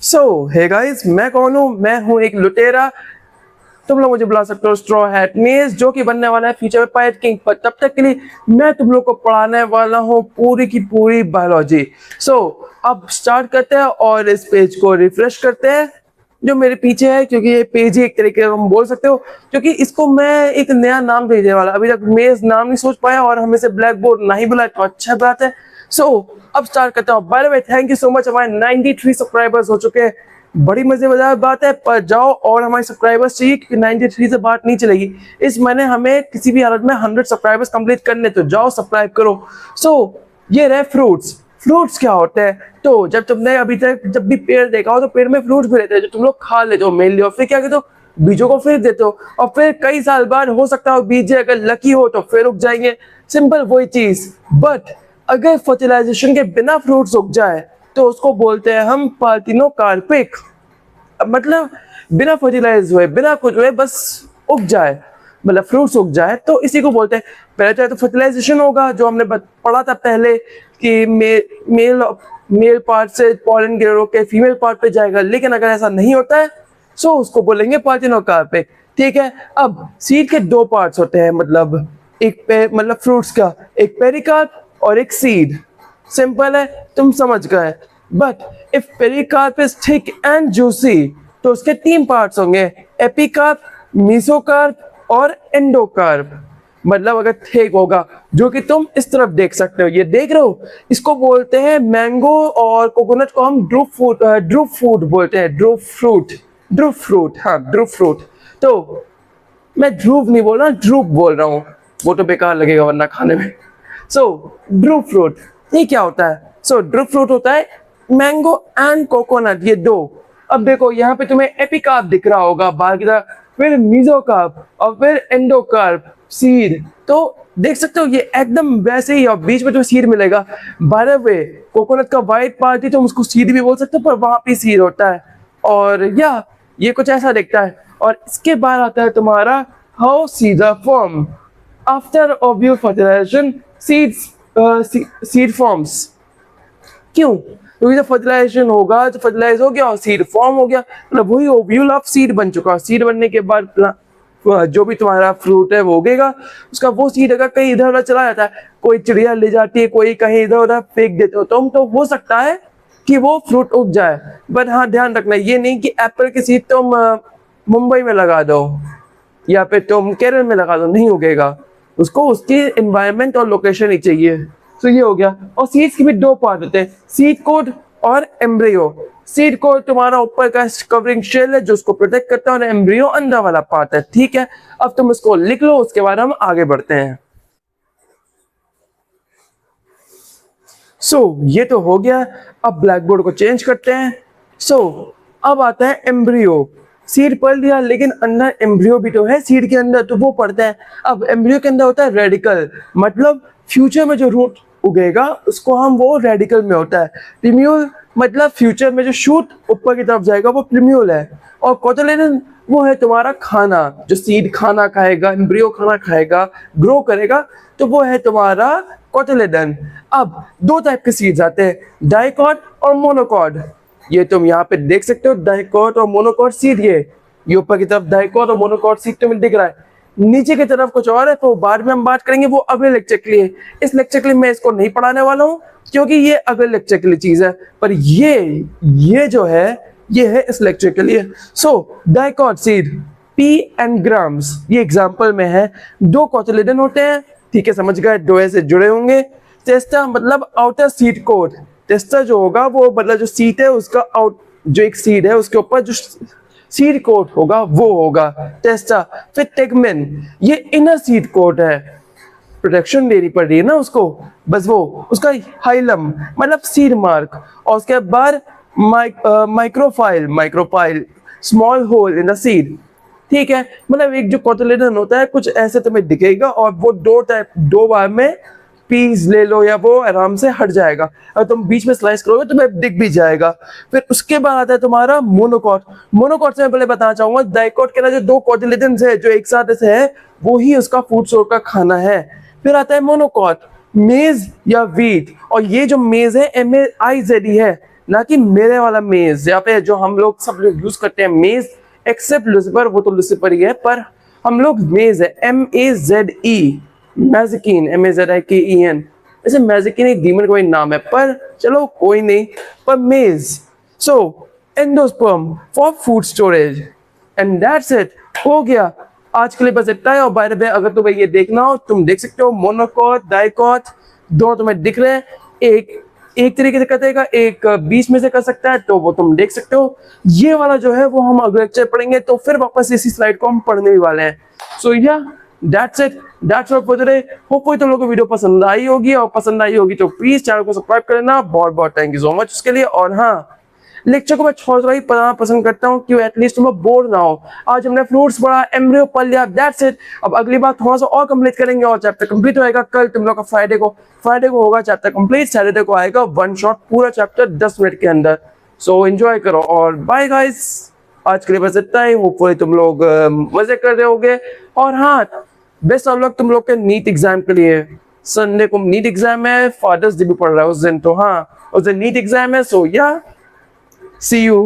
सो hey guys, मैं कौन हूँ? मैं हूँ एक लुटेरा। तुम लोग मुझे बुला सकते हो स्ट्रॉ हैट मेज, जो कि बनने वाला है फ्यूचर में पायरेट किंग। पर तब तक के लिए मैं तुम लोग को पढ़ाने वाला हूँ पूरी की पूरी बायोलॉजी। अब स्टार्ट करते हैं और इस पेज को रिफ्रेश करते हैं जो मेरे पीछे है, क्योंकि ये पेज ही एक तरीके का हम बोल सकते हो, क्योंकि इसको मैं एक नया नाम भेजने वाला। अभी तक मेज नाम नहीं सोच पाया और हमें से ब्लैक बोर्ड नहीं बुलाया, तो अच्छा बात है। अब स्टार्ट करता हूँ। By the way, thank you so much, हमारे 93 सब्सक्राइबर्स हो चुके हैं। बड़ी मजेदार बात है, पर जाओ और हमारे सब्सक्राइबर्स चाहिए, क्योंकि 93 से बात नहीं चलेगी। इस महीने हमें किसी भी हालत में 100 सब्सक्राइबर्स कंप्लीट करने, तो जाओ सब्सक्राइब करो। ये रहे फ्रूट्स। फ्रूट्स क्या होते हैं? तो जब तुमने अभी तक जब भी पेड़ देखा हो, तो पेड़ में फ्रूट्स भी रहते हैं जो तुम लोग खा लेते हो मेनली, और फिर क्या कहते हो, बीजों को फेंक देते हो, और फिर कई साल बाद हो सकता है बीज अगर लकी हो तो फिर उग जाएंगे। सिंपल वही चीज। बट अगर फर्टिलाइजेशन के बिना फ्रूट्स उग जाए तो उसको बोलते हैं हम पार्थिनोकार्पिक। मतलब बिना फर्टिलाइज हुए, बिना कुछ हुए, बस उग जाए, मतलब फ्रूट्स उग जाए, तो इसी को बोलते हैं। पहले तो फर्टिलाइजेशन होगा, जो हमने पढ़ा था पहले कि मेल पार्ट से पॉलन गिर के फीमेल पार्ट पे जाएगा। लेकिन अगर ऐसा नहीं होता है सो उसको बोलेंगे पार्थिनोकार्पिक। ठीक है। अब सीड के दो पार्ट्स होते हैं, मतलब मतलब फ्रूट्स का एक पेरिकार्प और एक सीड। सिंपल है, तुम समझ गए। But if pericarp is thick and juicy तो उसके तीन पार्ट्स होंगे, एपिकार्प, मेसोकार्प और एंडोकार्प। मतलब अगर थिक होगा, जो कि तुम इस तरफ देख सकते हो, ये देख रहे हो, इसको बोलते हैं मैंगो, और कोकोनट को हम ड्रूप फ्रूट बोलते हैं। ड्रूप फ्रूट, हाँ ड्रूप फ्रूट। तो मैं ध्रुव नहीं बोल रहा, ध्रुव बोल रहा हूँ, वो तो बेकार लगेगा वरना खाने में। ड्रूप फ्रूट ये क्या होता है? ड्रूप फ्रूट होता है मैंगो एंड कोकोनट, ये दो। अब देखो यहाँ पे तुम्हें एपिकार्प दिख रहा होगा बाहर की तरफ, फिर मीजोकार्प और फिर एंडोकार्प, सीड। तो देख सकते हो ये एकदम वैसे ही, और बीच में तुम्हें सीड मिलेगा। बाय द वे, कोकोनट का व्हाइट पार्ट ही तुम उसको सीड भी बोल सकते हो, पर वहां पे सीड होता है। और ये कुछ ऐसा दिखता है। और इसके बाद आता है तुम्हारा how seeds are form after ovule fertilisation. Seed forms क्यों? क्योंकि जब फर्टिलाइजेशन होगा, तो फर्टिलाइज हो गया और सीड फॉर्म हो गया, मतलब वही ओव्यूल ऑफ सीड बन चुका। सीड बनने के बाद जो भी तुम्हारा फ्रूट है वो उगेगा। उसका वो सीड अगर कहीं इधर उधर चला जाता है, कोई चिड़िया ले जाती है, कोई कहीं इधर उधर फेंक देते हो तुम, तो हो सकता है कि वो फ्रूट उग जाए। बट हाँ, ध्यान रखना ये नहीं कि एप्पल की सीड तुम मुंबई में लगा दो या फिर तुम केरल में लगा दो, नहीं उगेगा। उसको उसकी एनवायरनमेंट और लोकेशन ही चाहिए। ये हो गया। और सीड्स के भी दो पार्ट होते हैं, सीड कोड और एम्ब्रियो। सीड कोड तुम्हारा ऊपर का कवरिंग शेल है जो उसको प्रोटेक्ट करता है, और एम्ब्रियो अंदर वाला पार्ट है। ठीक है, अब तुम इसको लिख लो, उसके बाद हम आगे बढ़ते हैं। ये तो हो गया। अब ब्लैक बोर्ड को चेंज करते हैं। अब आता है एम्ब्रियो। सीड पढ़ लिया, लेकिन अंदर एम्ब्रियो भी तो है सीड के अंदर, तो वो पढ़ते हैं। अब एम्ब्रियो के अंदर होता है रेडिकल, मतलब फ्यूचर में जो रूट उगेगा उसको हम वो रेडिकल में होता है। प्रिम्यूल मतलब फ्यूचर में जो शूट ऊपर की तरफ जाएगा वो प्रिम्यूल है। और कोटिलेडन वो है तुम्हारा खाना, जो सीड खाना खाएगा, एम्ब्रियो खाना खाएगा, ग्रो करेगा, तो वो है तुम्हारा कोटिलेडन। अब दो टाइप के सीड्स आते हैं, डाइकॉट और मोनोकॉट। ये तुम यहाँ पे देख सकते हो, डाइकॉट और मोनोकॉट सीड। ये ऊपर की तरफ डाइकॉट और मोनोकॉट सीड तुम्हें दिख रहा है, नीचे की तरफ कुछ और है, तो बाद में हम बात करेंगे, वो अगले लेक्चर के लिए। इस लेक्चर के लिए मैं इसको नहीं पढ़ाने वाला हूँ, क्योंकि ये अगले लेक्चर के लिए चीज है। पर ये जो है, ये है इस लेक्चर के लिए। Dicot seed P and grams, ये एग्जाम्पल में है। दो कोटिलेडन होते हैं, ठीक है, समझ गए, दो ऐसे जुड़े होंगे। टेस्टा मतलब आउटर सीड कोट। टेस्टा जो होगा वो मतलब जो सीड है उसका जो एक सीड है उसके ऊपर जो सीड कोट होगा वो होगा टेस्टा। फिर टेगमेन, ये इनर सीड कोट है, प्रोटेक्शन देनी पड़ रही है ना उसको, बस वो उसका हाइलम मतलब सीड मार्क। और उसके बाद micropyle small hole in the seed. ठीक है, मतलब एक जो कोटिलेडन होता है कुछ ऐसे तुम्हें दिखेगा, और वो दो बार में पीस ले लो या वो आराम से हट जाएगा। अगर तुम बीच में स्लाइस करोगे तो तुम्हें दिख भी जाएगा। फिर उसके बाद आता है तुम्हारा मोनोकॉट। मोनोकॉट से मैं पहले बताना चाहूंगा, डाइकॉट के ना जो दो कोटिलेडन्स है जो एक साथ ऐसे है, वो ही उसका फूड सोर्स का खाना है। फिर आता है मोनोकॉट, मेज या वीट। और ये जो मेज है MAIZE है, ना कि मेरे वाला मेज, यहाँ पे जो हम लोग सब लोग यूज करते हैं मेज, एक्सेप्ट लुसिफर, वो तो लुसिफर ही है, पर हम लोग मेज है, MEZE, मैजिकिन, MAZIKEN। ऐसे मैजिकिन एक डीमन कोई नाम है, पर चलो कोई नहीं, पर maize. So endosperm for food storage, and that's it, हो गया आज के लिए बस इतना है। और बाय द वे अगर तुम्हें ये देखना हो तुम देख सकते हो, मोनोकॉट डाइकॉट दोनों तुम्हें दिख रहे हैं, एक तरीके से कटेगा, एक बीच में से कर सकता है, तो वो तुम देख सकते हो। ये वाला जो है वो हम अगले लेक्चर पढ़ेंगे, तो फिर वापस इसी स्लाइड को हम पढ़ने ही वाले हैं। सो या that's it, that's all for today. Hopefully तुम लोगों को वीडियो पसंद आई होगी, और पसंद आई होगी तो प्लीज चैनल को सब्सक्राइब कर लेना। बहुत बहुत थैंक यू सो मच उसके लिए। और हाँ, लेक्चर को मैं थोड़ा ही पढ़ाना पसंद करता हूँ, क्यों एटलीस्ट तुम लोग बोर ना हो। आज हमने फ्रूट्स पढ़ा, एम्ब्रियो पढ़ लिया, दैट्स इट। अब अगली बार थोड़ा सा और कंप्लीट करेंगे, और चैप्टर कंप्लीट होएगा कल तुम लोग का फ्राइडे को होगा चैप्टर कंप्लीट, सैटरडे को आएगा वन शॉट पूरा चैप्टर 10 मिनट के अंदर। सो एंजॉय करो और बाय गाइस, आज के लिए बस इतना ही। होपफुली तुम लोग मजे कर रहे होगे। और हाँ, बेस्ट ऑफ लक तुम लोग के नीट एग्जाम के लिए। संडे को नीट एग्जाम है, फादर्स डे भी पढ़ रहा है उस दिन, तो हाँ उस दिन नीट एग्जाम है। सो या see you